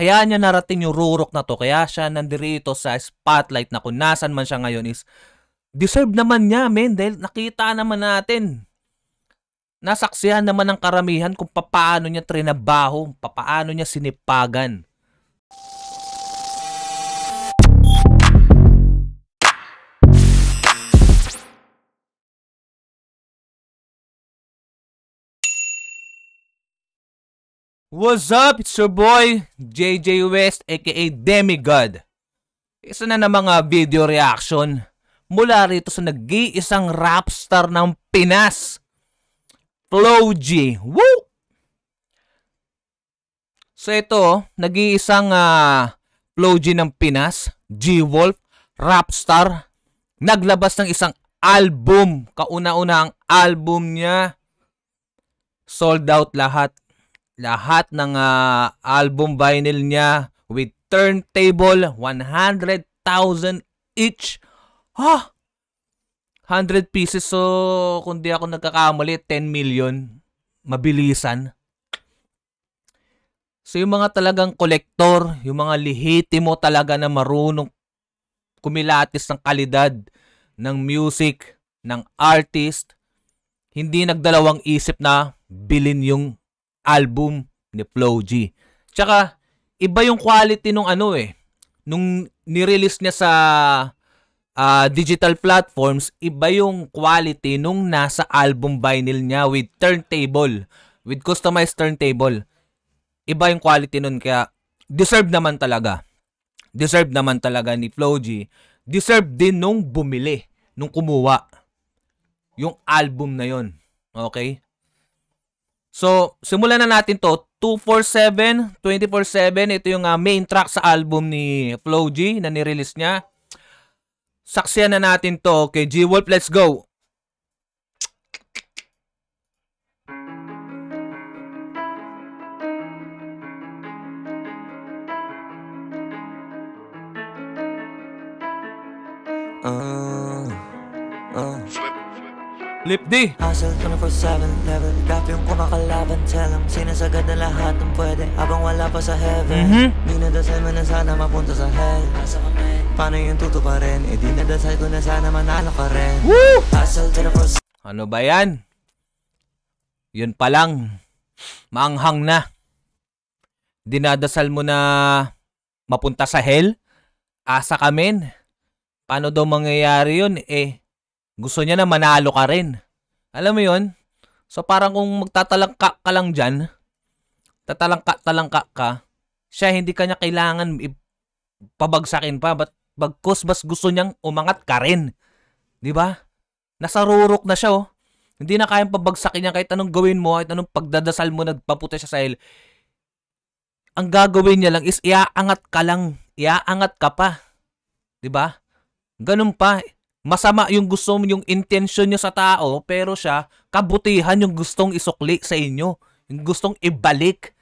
kaya niya narating yung rurok na to, kaya siya nandirito sa spotlight na kung nasan man siya ngayon is deserve naman niya, men, dahil nakita naman natin. Nasaksihan naman ng karamihan kung paano niya trinabaho, paano niya sinipagan. What's up? It's your boy, JJ West, aka Demigod. Isa na mga video reaction mula rito sa nag-iisang rap star ng Pinas, Flo G. Woo! So ito, nag-iisang Flo G ng Pinas, G-Wolf, rap star, naglabas ng isang album. Kauna-una ang album niya. Sold out lahat. Lahat ng album vinyl niya with turntable, 100,000 each. 100 pieces. So, kung di ako nagkakamali, 10 million. Mabilisan. So, yung mga talagang kolektor, yung mga lihitimo talaga na marunong kumilatis ng kalidad ng music, ng artist, hindi nagdalawang isip na bilhin yung album ni Flo G. Tsaka, iba yung quality nung nung nirelease niya sa digital platforms, iba yung quality nung nasa album vinyl niya with turntable, with customized turntable. Iba yung quality nun, kaya deserve naman talaga. Deserve naman talaga ni Flo G. Deserve din nung bumili, nung kumuha yung album na yon. Okay? So, simulan na natin to. 247, 24/7. Ito yung main track sa album ni Flo G na nirelease niya. Saksiyan na natin to. Okay, G-Wolf, let's go. Lip D. Hustle 24/7 level. Graph yung kumakalaban. Tell them sinasagad na lahat ng pwede habang wala pa sa heaven. Dinadasal mo na sana mapunta sa hell. Paano yung tuto pa rin? E dinadasal ko na sana manalo ka rin. Woo! Hustle 24/7. Ano ba yan? Yun pa lang. Maanghang na. Dinadasal mo na mapunta sa hell? Asa ka, men? Paano daw mangyayari yun? Gusto niya na manalo ka rin. Alam mo yun? So parang kung magtatalangka ka lang dyan, tatalangka ka, siya hindi kanya kailangan pabagsakin pa. Bagkus bas gusto niyang umangat ka rin. Diba? Nasa rurok na siya, oh. Hindi na kayang pabagsakin niya kahit anong gawin mo, kahit anong pagdadasal mo, nagpaputa siya sa hell. Ang gagawin niya lang is iaangat ka lang. Iaangat ka pa. Diba? Ganun pa. Masama yung gusto mo, yung intention nyo sa tao, pero siya, kabutihan yung gustong isukli sa inyo. Yung gustong ibalik.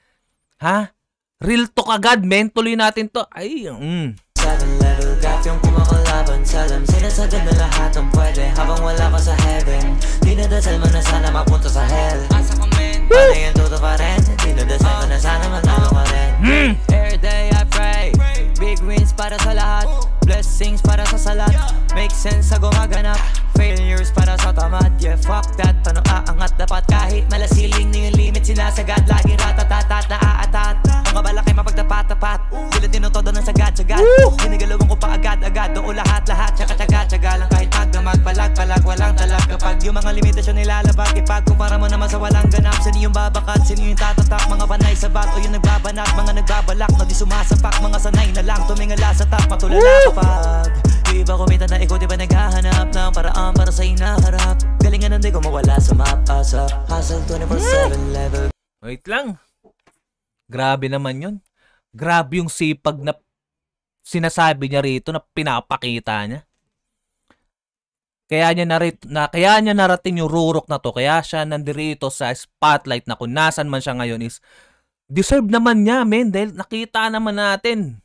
Ha? Real talk agad, men. Tuloy natin to. Ay, 7 level. Graph yung kumakalaban. Tell them sinasagad na lahat ng pwede habang wala pa sa heaven. Dinadasal mo na sana mapunta sa hell. Paano yung tuto pa rin? Dinadasal mo na sana manalo ka rin. Every day I pray. Big wins para sa lahat. Blessings para sa salat. Make sense sa gumaganap. Failures para sa tamad. Yeah, fuck that. Paano aangat? Dapat kahit malasiling na yung limit. Sinasagad lagi ratatatat na aatat. Ang kabalaki mapagtapat-tapat. Sila tinutodo ng sagad-sagad. Ginigalawang ko pa agad-agad. Doon lahat-lahat. Tsaka-tsaga-tsaga lang kahit magdamag. Palag-palag walang talag. Kapag yung mga limitasyon nilalabag, ipagkumpara mo naman sa walang ganap. Sino yung babakat? Sino yung tatatak? Mga panay sa bat o yung nagbabanat? Mga nagbabalak na di sumasapak. Mga sanay na lang tumingala sa tak. Matulala kapag yung iba kumita na ikaw di ba naghahanap ng paraan para sa inaharap. Galingan hindi ko mawala sa map. Asa hustle 24/7 level. wait lang. Grabe naman yun. Grabe yung sipag na sinasabi niya rito, na pinapakita niya. Kaya niya narating yung rurok na to, kaya siya nandirito sa spotlight na kung nasan man siya ngayon is deserve naman niya, men, dahil nakita naman natin.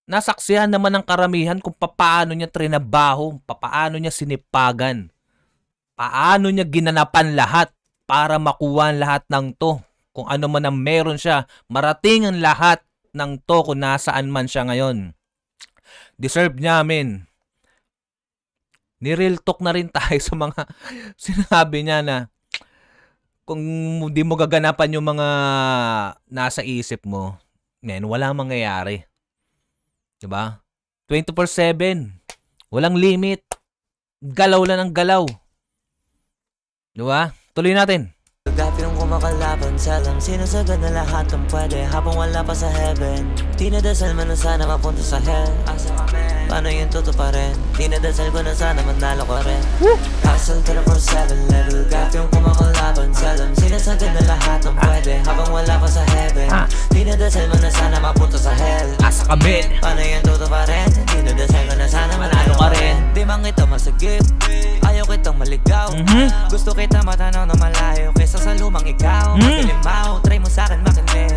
Nasaksihan naman ng karamihan kung paano niya trinabaho, paano niya sinipagan, paano niya ginanapan lahat para makuha lahat ng to. Kung ano man ang meron siya, marating ang lahat ng to kung nasaan man siya ngayon. Deserve niya, men. Ni-real talk na rin tayo sa mga sinabi niya na kung di mo gaganapan yung mga nasa isip mo, men, wala mangyayari. Diba? 24/7. Walang limit. Galaw lang ng galaw. Diba? Tuloy natin. Gapirong kumakalaban sa alam, sinasagad na lahat ng pwede habang wala pa sa heaven. Dinadasal man na sana mapunta sa hell. Asa kami, paano yun totoo pa rin? Dinadasal ko na sana manalo ka rin. Hustle 24/7 level, gapirong kumakalaban sa alam, sinasagad na lahat ng pwede habang wala pa sa heaven. Dinadasal man na sana mapunta sa hell. Asa kami, paano yun totoo pa rin? Dinadasal ko na sana manalo ka rin. Di man kita masagip, ayaw kitang maligaw. Gusto kita matanaw na malayo kaysa sa lumang ikaw. Magalimaw, try mo sa'kin makinig.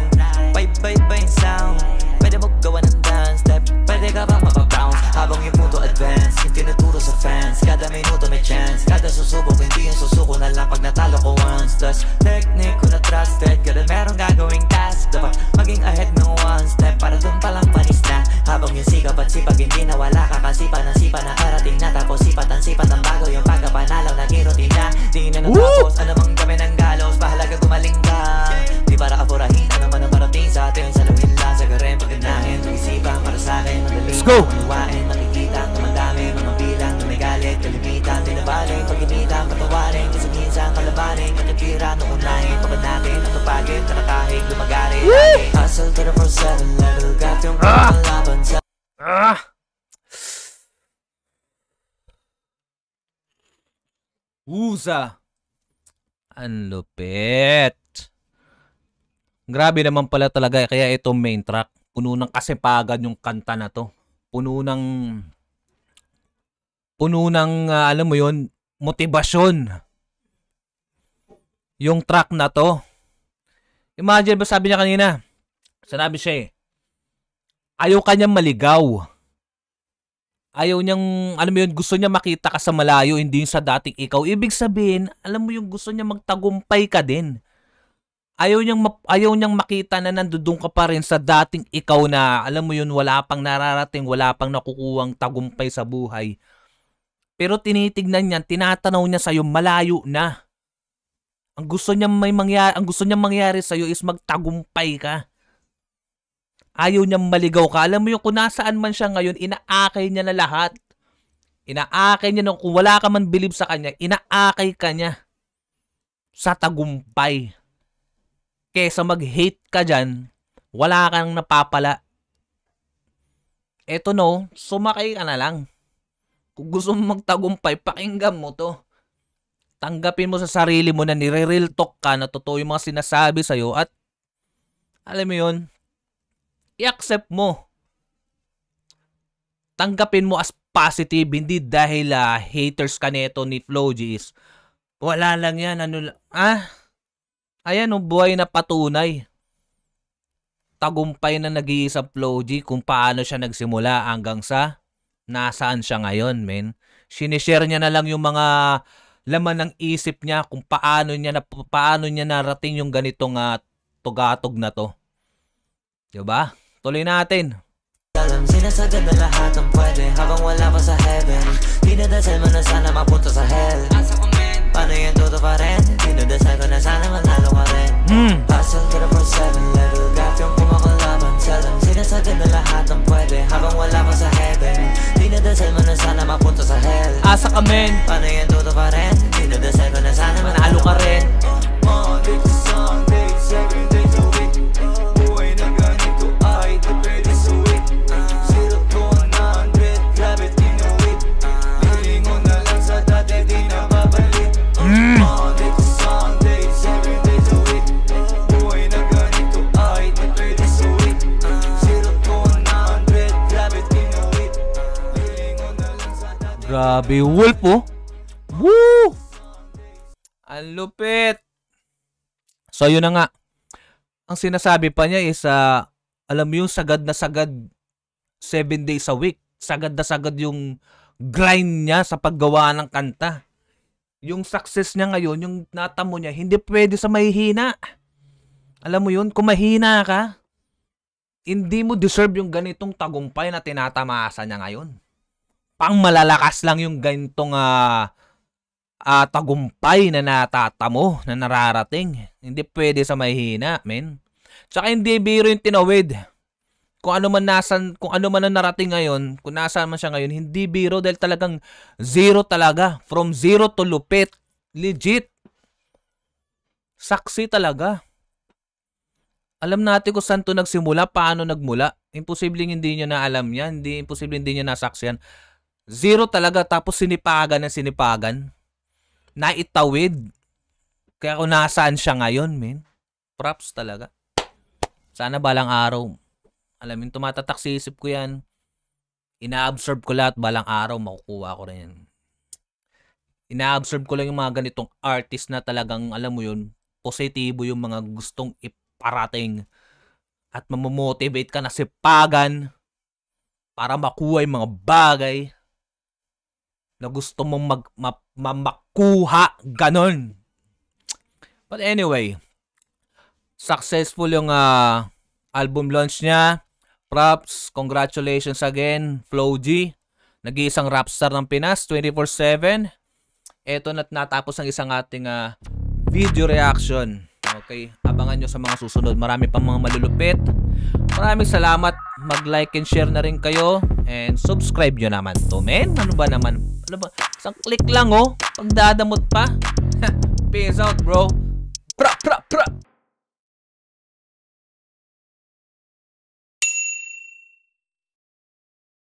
Bye-bye-bye yung sound. Pwede mo gawa ng dance step, pwede ka bang mapabounce habang yung punto advance, yung tinuturo sa fans. Kada minuto may chance, kada susubok hindi yung susuko na lang pag natalo ko once. Tas technique ko na trusted, kada merong gagawing task, dapat maging ahead ng one step para dun palang panis na. Habang yung sikap at sipag hindi nawala ka, kasipa ng sipa na karating na. Tapos sipat ng bago yung pagkapanalaw, naging rutina. Di na natapos, ano mang kami ng galos, bahalaga gumaling ka. Di para apurahin, ano man ang parating sa atin. Saluhin lang sa garen, pagkanahin, pag-isipan para sa akin. Madali, maniwain, makikita, tumadami, mga bilang na may galit, kalimitan, dinabaling, pag-initan, patawarin, kasi minsan kalabanin, kakitira, nukunahin, pagkanatin, natupagin, karakahing, lumagarin. Hustle 24/7 level, gap yung kumalaban sa Usa. Ang lupit. Grabe naman pala talaga. Kaya itong main track, puno ng kasipagan yung kanta na to. Puno ng alam mo yun, motibasyon. Yung track na to. Imagine ba sabi niya kanina? Sinabi siya ayaw kanyang maligaw. Ayaw niyang, alam mo yun, gusto niya makita ka sa malayo, hindi yung sa dating ikaw. Ibig sabihin, alam mo yung gusto niya magtagumpay ka din. Ayaw niyang makita na nandoon ka pa rin sa dating ikaw na, alam mo yun, wala pang nararating, wala pang nakukuhang tagumpay sa buhay. Pero tinitignan niya, tinatanaw niya sa'yo, malayo na. Ang gusto niyang mangyari sa'yo is magtagumpay ka. Ayaw niyang maligaw ka. Alam mo yung kung nasaan man siya ngayon, inaakay niya na lahat. Inaakay niya na kung wala ka man believe sa kanya, inaakay ka niya sa tagumpay. Kesa mag-hate ka dyan, wala kang napapala. Eto no, sumakay ka na lang. Kung gusto mo magtagumpay, pakinggan mo to. Tanggapin mo sa sarili mo na nire-real talk ka, na totoo yung mga sinasabi sa'yo at alam mo yun, i-accept mo. Tanggapin mo as positive, hindi dahil haters ka neto ni Flo G is wala lang yan, ayan buhay na patunay. Tagumpay na nag-iisang Flo G kung paano siya nagsimula hanggang sa nasaan siya ngayon, men. Sinishare niya na lang yung mga laman ng isip niya kung paano niya narating yung ganitong tugatog na to. Diba? Tuloy natin. Alam, sinasagad na lahat ng pwede habang wala pa sa heaven. Dinadasal mo na sana mapunta sa hell. Paano yan totoo pa rin? Dinadasal ko na sana manalo ka rin. Hustle 24/7 level, gap yung kumakalaban sa alam. Sinasagad na lahat ng pwede habang wala pa sa heaven. Dinadasal mo na sana mapunta sa hell. Asa ka, men. Paano yan totoo pa rin? Dinadasal ko na sana manalo ka rin. Monday to Sunday, 7 days a week. Buhay na ganito ay depende sa week. 0 to 100, grab it in a week. Lilingon na lang sa dati, di na babalik. Monday to Sunday, 7 days a week. Buhay na ganito ay depende sa week. 0 to 100, grab it in a week. Lilingon na lang sa dati. Grabe, Wolf Woo! Ang lupit. So yun na nga. Ang sinasabi pa niya is alam mo yung sagad na sagad 7 days a week. Sagad na sagad yung grind niya sa paggawa ng kanta. Yung success niya ngayon, yung natamo niya, hindi pwede sa mahihina. Alam mo yun, kung mahina ka, Hindi mo deserve yung ganitong tagumpay na tinatamasa niya ngayon. Pang malalakas lang yung ganitong tagumpay na natatamo, na nararating. Hindi pwede sa mahihina, men. Tsaka hindi biro yung tinawid. Kung ano man ang narating ngayon, kung nasaan man siya ngayon, hindi biro dahil talagang zero talaga. From zero to lupit. Legit. Saksi talaga. Alam natin kung saan to nagsimula, paano nagmula. Imposibleng hindi nyo na alam yan. Imposibleng hindi nyo nasaksiyan. Zero talaga, tapos sinipagan. Naitawid. Kaya kung nasaan siya ngayon, men. Props talaga. Sana balang araw. Alam mo, tumatatak sa isip ko yan. Ina-absorb ko lahat, balang araw, makukuha ko rin yan. Ina-absorb ko lang yung mga ganitong artist na talagang, alam mo yun, positibo yung mga gustong iparating at mamomotivate ka na sipagan para makuha yung mga bagay na gusto mong makuha. Ganon. But anyway, successful yung album launch niya. Props, congratulations again, Flo G. Nag-iisang rapstar ng Pinas, 24/7. Eto na't natapos ang isang ating video reaction. Okay, abangan nyo sa mga susunod. Marami pang mga malulupit. Maraming salamat. Mag-like and share na rin kayo. And subscribe nyo naman to, men. Ano ba naman? Ano ba? Isang click lang, oh. Pagdadamot pa. Peace out, bro. Pra.